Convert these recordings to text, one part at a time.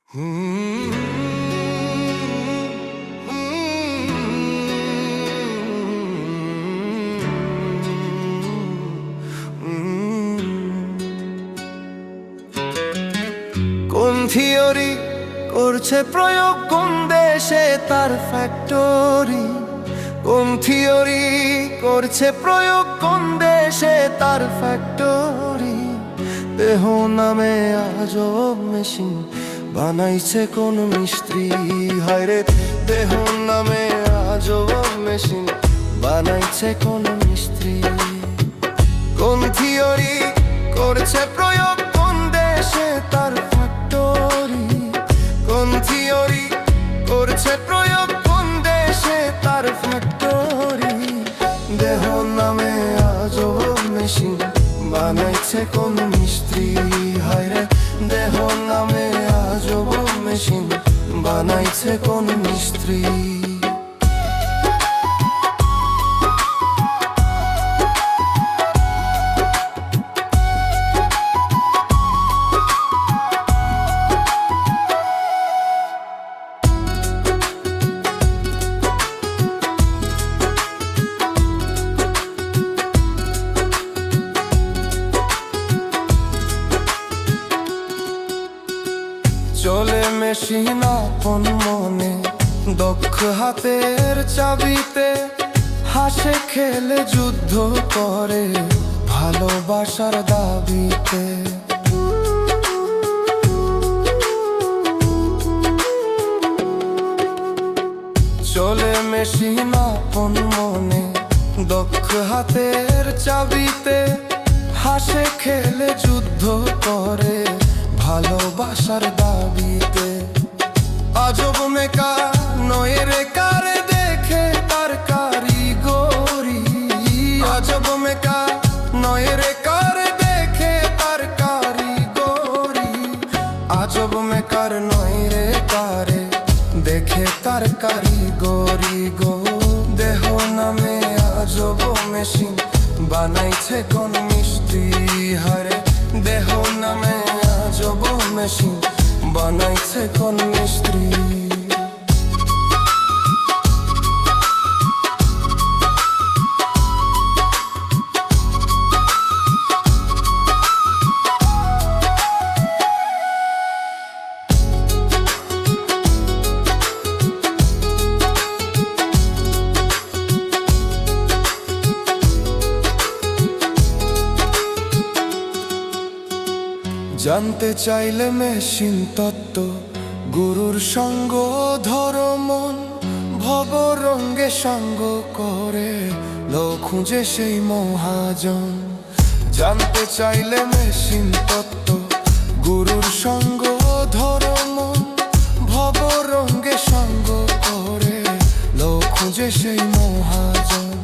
কোন থিওরি করছে প্রয়োগ, কোন দেশে তার ফ্যাক্টরি? কোন থিওরি করছে প্রয়োগ, কোন দেশে তার ফ্যাক্টরি? দেহ নামে আজব মেশিন বানাইছে কোন মিস্ত্রি? হায়রে দেহ নামে আজব মেশিন বানাইছে কোন মিস্ত্রি? কোন থিওরি করছে প্রয়োগ, কোন দেশে তার ফ্যাক্টরি? কোন থিওরি করছে প্রয়োগ, কোন দেশে তার ফ্যাক্টরি? দেহ নামে আজব মেশিন বানাইছে কোন মিস্ত্রি? হায়রে দেহ নামে আজব মেশিন বানাইছে কোন মিস্ত্রি? চলে মেশিন আপন মনে, দক্ষ হাতের চাবিতে, হাসে খেলে যুদ্ধ করে ভালোবাসার দাবিতে। চলে মেশিন আপন মনে, দক্ষ হাতের চাবিতে, হাসে খেলে যুদ্ধ করে ভালোবাসার দাবিতে। আজব মেকা নয় রে কারে দেখে তার কারিগরি? আজব মেকা নয় রে কারে দেখে তার কারিগরি? আজব মেকার নয় রে কারে দেখে তার কারিগরি গো। দেহ নামে আজব মেশিন বানাইছে কোন মিস্ত্রি? হারে দেহ নামে আজব মেশিন বানাইছে কোন মিস্ত্রি? জানতে চাইলে মেশিন তত্ত্ব, গুরুর সঙ্গ ধরো মন, ভব রঙ্গে সঙ্গ করে লো খুঁজে সেই মহাজন। জানতে চাইলে মেশিন তত্ত্ব, গুরুর সঙ্গ ধরো মন, ভব রঙ্গে সঙ্গ করে লো খুঁজে সেই মহাজন।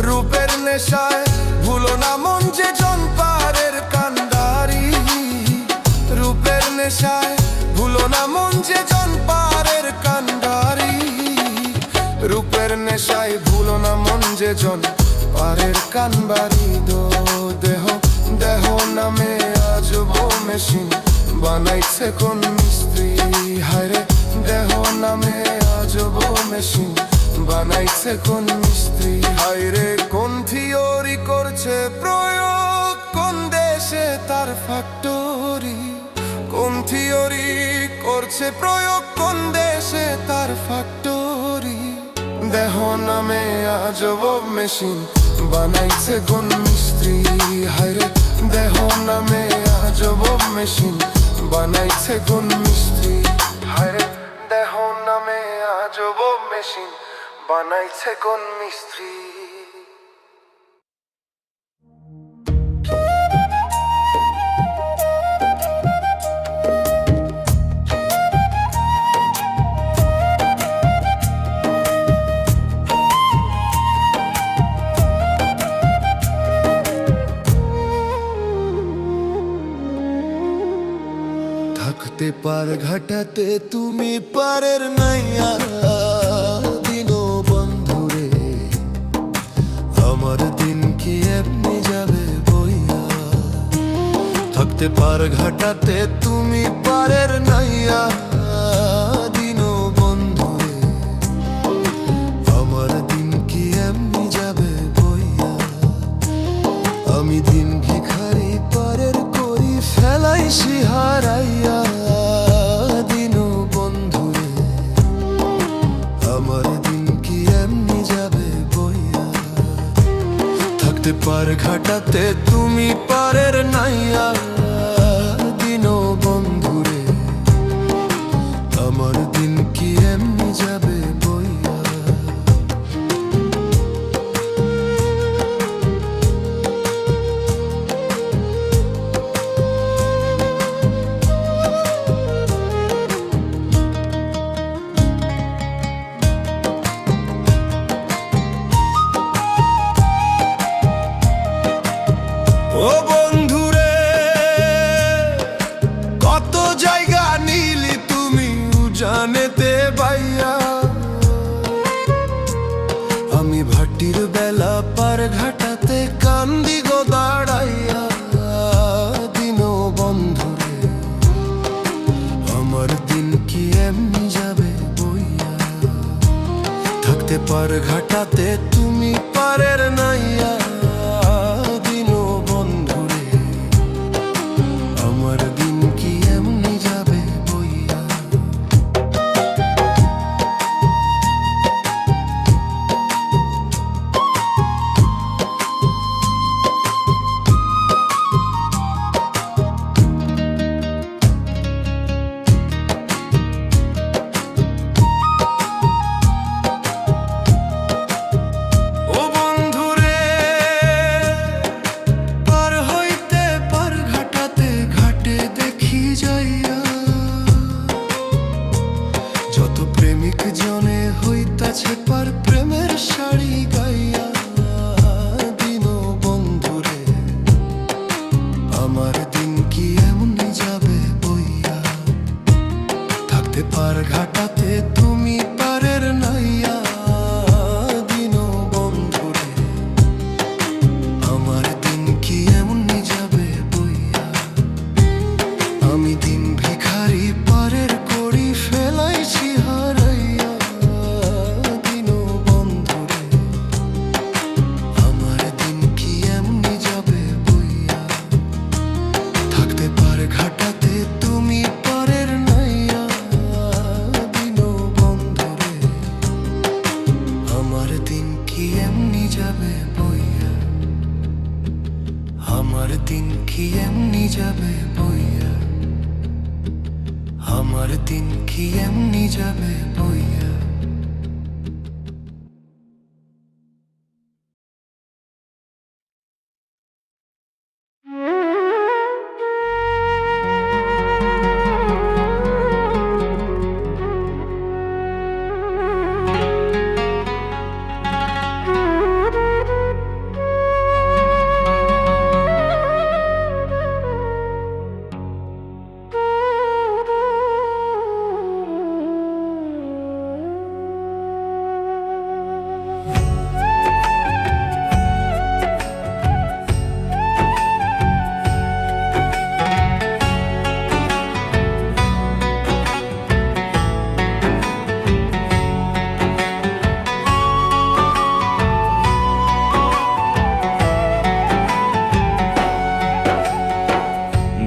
রূপের নেশায় ভুলো না মন যে জন পারের কান্ডারি। রূপের নেশায় ভুলো না মন যে জন পারের কান্ডারি। রূপের নেশায় ভুলো না মন যে জন পারের কানবারি। দেহ দেহ নামে আজব মেশিন বানাইছে কোন মিস্ত্রি? হায়রে দেহ নামে আজব মেশিন বানাইছে কোন মিস্ত্রি? হায়রে কোন থিওরি করছে প্রয়োগ, কোন দেশে তার ফ্যাক্টরি? কোন থিওরি করছে প্রয়োগ, কোন দেশে তার ফ্যাক্টরি? দেহ নামে আজব মেশিন বানাইছে কোন মিস্ত্রি? হায়রে দেহ নামে আজব মেশিন বানাইছে কোন মিস্ত্রি? হায়রে দেহ নামে আজব মেশিন বানাইছে কোন মিস্ত্রি? থাকতে পার ঘাটাতে তুমি পারের নাইয়া দিনো বন্ধুরে, আমার দিন কি এমনি যাবে বইয়া? থাকতে পার ঘাটাতে তুমি পারের নাইয়া নিশি হারাইয়া দিন বন্ধুরে, আমার দিন কি এমনি যাবে বইয়া। থাকতে পার ঘাটাতে তুমি পারের নাইয়া দিন বন্ধুরে, আমার দিন কি এমনি যাবে বইয়া। ও বন্ধুরে, কত জায়গা নিলি তুমি জানেতে বাইয়া। আমি ভাটির বেলা পার ঘাটাতে কান্দি গো দাঁড়াইয়া দিন বন্ধুরে, আমার দিন কি এমনি যাবে বইয়া। থাকতে পার ঘাটাতে তুমি পারের নাইয়া দিন বন্ধুরে, আমার দিন কি এমনি যাবে বইয়া। ও বন্ধুরে, পার হইতে পার ঘাটাতে ঘাটে দেখি যাইয়া, যত প্রেমিক জনে হইতাছে পার প্রেমের শাড়ি গাইয়া দিন বন্ধুরে, আমার দিন কি এমনি যাবে বইয়া। থাকতে পার ঘাটাতে তুমি পারের নাইয়া দিন বন্ধুরে, আমার দিন কি এমনি যাবে বইয়া। আমি দিন ভিখারি পারের করি ফেলাইছি হারাইয়া দিন বন্ধুরে, আমার দিন কি এমনি যাবে বইয়া। থাকতে পার ঘাটাতে তুমি পারের নাইয়া দিন বন্ধুরে, আমার দিন কি এমনি যাবে বইয়া। আমার দিন কি এমনি যাবে বইয়া, আমার দিন কি এমনি যাবে বইয়া।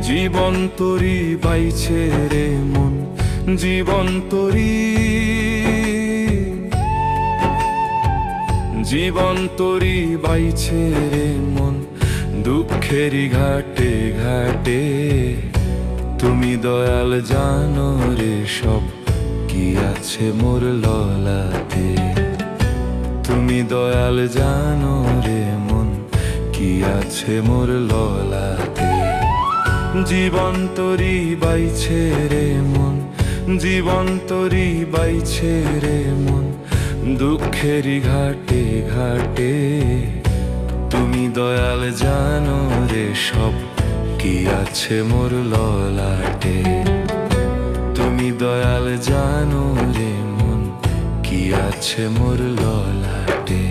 জীবন তরি বাইছে রে মন, জীবন তরি, জীবন তরি বাইছে রে মন, দুঃখেরই ঘাটে ঘাটে। তুমি দয়াল জানো রে সব কি আছে মোর ললাতে। তুমি দয়াল জানো রে মন কি আছে মোর ললাতে। জীবন তরি বাইছে রে মন, জীবন তরি বাইছে রে মন, দুঃখেরই ঘাটে ঘাটে। তুমি দয়াল জানো রে সব কি আছে মোর ললাটে। তুমি দয়াল জানো রে মন কি আছে মোর ললাটে।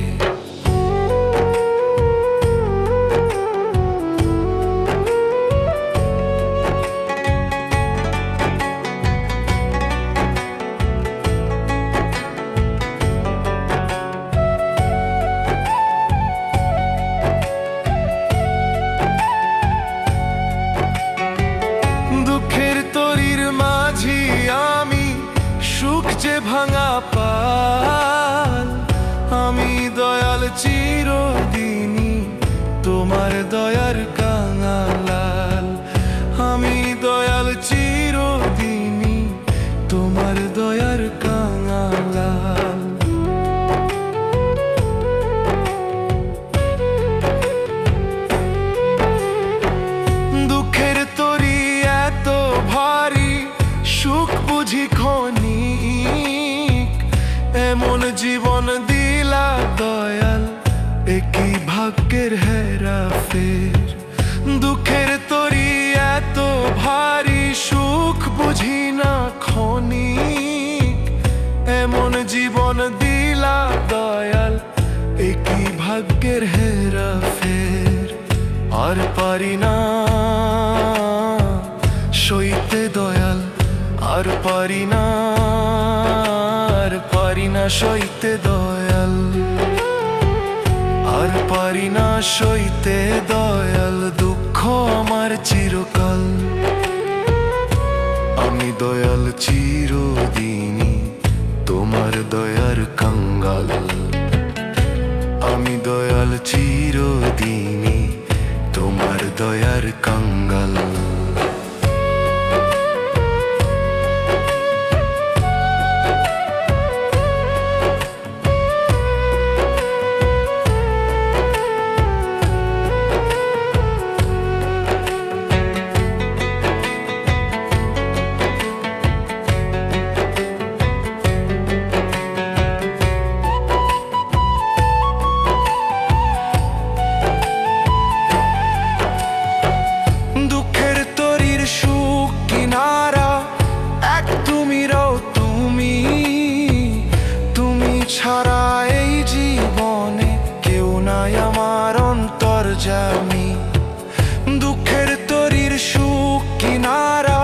ভাঙা পাল। আমি দয়াল চিরদিনই তোমার দয়ার কাঙাল। আমি দয়াল চিরদিনই তোমার দয়ার কাঙাল। দুঃখের তরি এত ভারী, সুখ বুঝি ক্ষণিক, এমন জীবন দিলা দয়াল, একই ভাগ্যের হেরাফের। দুঃখের তরি এত ভারী, সুখ বুঝি না ক্ষণিক, এমন জীবন দিলা দয়াল, একই ভাগ্যের হেরাফের। আর পারি না সইতে দয়াল, আর পারি না, আর পারি না সইতে দয়াল, আর পারি না সইতে দয়াল, দুঃখ আমার চিরকাল। আমি দয়াল চিরদিনই তোমার দয়ার কাঙ্গাল। আমি দয়াল চিরদিনই তোমার দয়ার কাঙ্গাল। ছাড়া এই জীবনে কেউ নাই আমার অন্তর্যামী। দুঃখের তরির সুখ কিনারা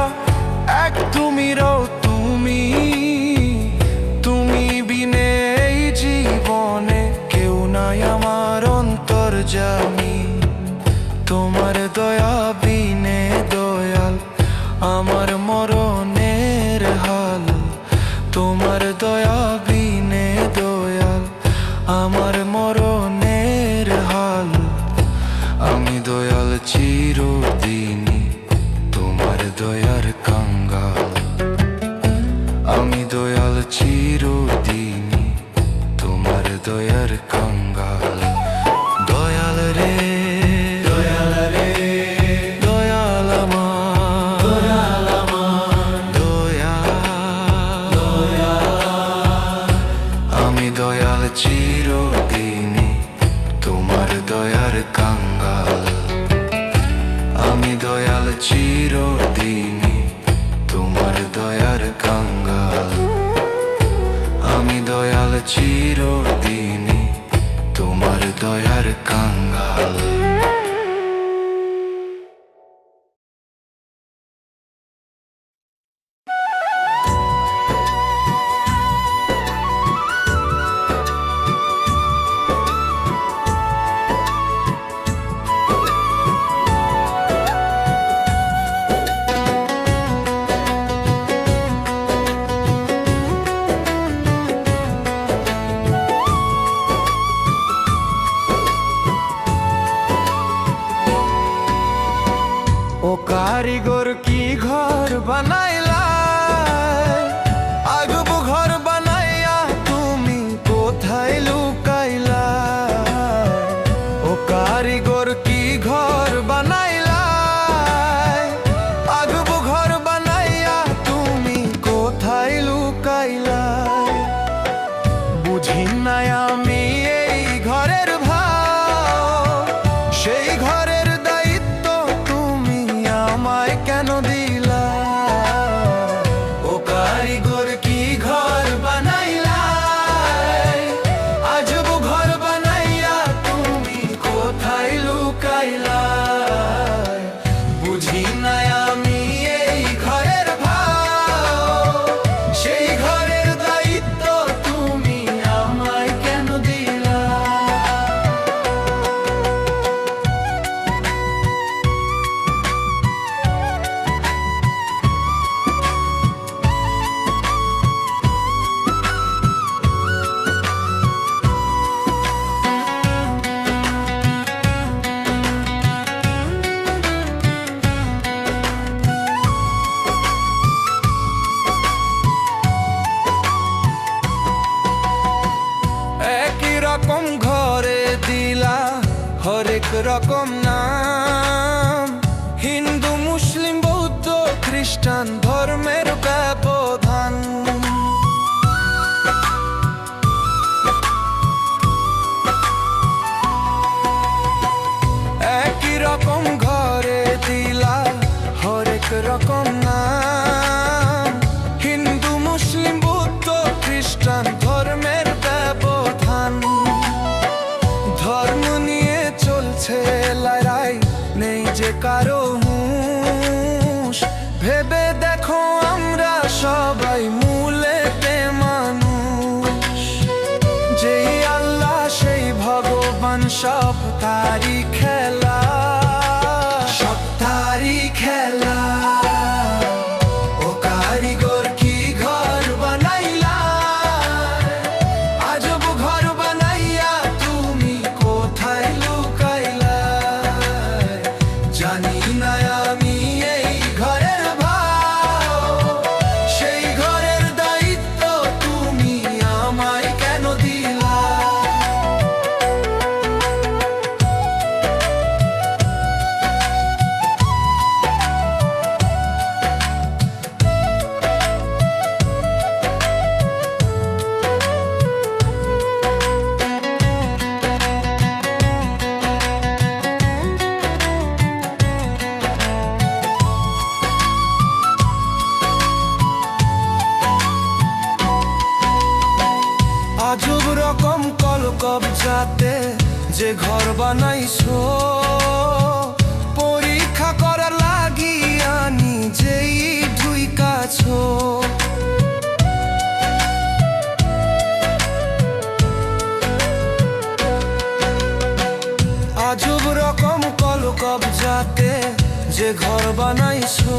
এক তুমি রও তুমি, তুমি বিনে এই জীবনে কেউ নাই আমার অন্তর্যামী। তোমার দয়া বিনে দয়াল আমার মরণের হাল। তোমার দয়া বিনে দয়াল আমার মরণের হাল। আমি দয়াল চিরদিনই তোমার দয়ার কাঙ্গাল। আমি দয়াল চিরদিনই তোমার দয়ার কাঙ্গাল। দয়াল রে দয়াল রে দয়াল আমার, দয়াল আমার দয়াল, আমি দয়াল চিরদিনই তোমার দয়ার কাঙ্গাল। আমি দয়াল চিরদিনই তোমার দয়ার কাঙ্গাল। আমি দয়াল চিরদিনই তোমার দয়ার কাঙ্গাল। ও কারিগর কি ঘর বানাইলা, আগবো ঘর বানাইয়া তুমি কোথায় লুকাইলা। ও কারিগর কি ঘর বানাইলা, আগবো ঘর বানাইয়া তুমি কোথায় লুকাইলা। বুঝি নাই আমি এই ঘরের ভাও, সেই ঘরের দায়িত্ব তুমি আমায় কেন দিলা। রকম নাম, হিন্দু মুসলিম বৌদ্ধ খ্রিস্টান ধর্মের ব্যবধান। একই রকম ঘরে দিলা হরেক রকম নাম, হিন্দু মুসলিম বৌদ্ধ খ্রিস্টান ধর্মের ব্যবধান। ধর্ম নিয়ে চলছে লড়াই, নেই যে কারো হুঁশ। ভেবে দেখো আমরা সবাই মূলেতে মানুষ। যেই আল্লাহ সেই ভগবান, সব তারই খেলা, সব তারই খেলা। ও কারিগর কি ঘর বানাইলা, আজব ঘর বানাইয়া তুমি কোথায় লুকাইলা। জানি না আমি এই ঘরের ভাও, সেই ঘরের দায়িত্ব তুমি আমায় কেন দিলা। আজব রকম কলকবজাতে যে ঘর বানাইছো, পরীক্ষা করার লাগিয়া নিজেই ঢুইকাছো। আজব রকম কলকবজাতে যে ঘর বানাইছো,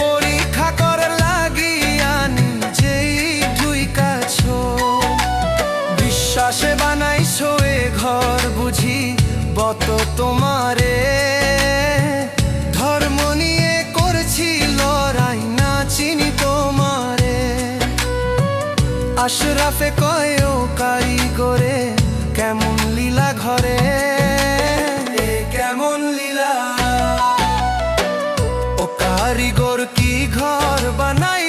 পরীক্ষা করার লাগিয়া নিজেই ঢুইকাছো। বিশ্বাসে বানাইছো এ ঘর বুঝি বত তোমারে, ধর্ম নিয়ে করছি লড়াই না চিনি তোমারে। আশরাফে কয় ও কারিগরে কেমন লীলা ঘরে, এ কেমন লীলা। ও কারিগর কি ঘর বানাই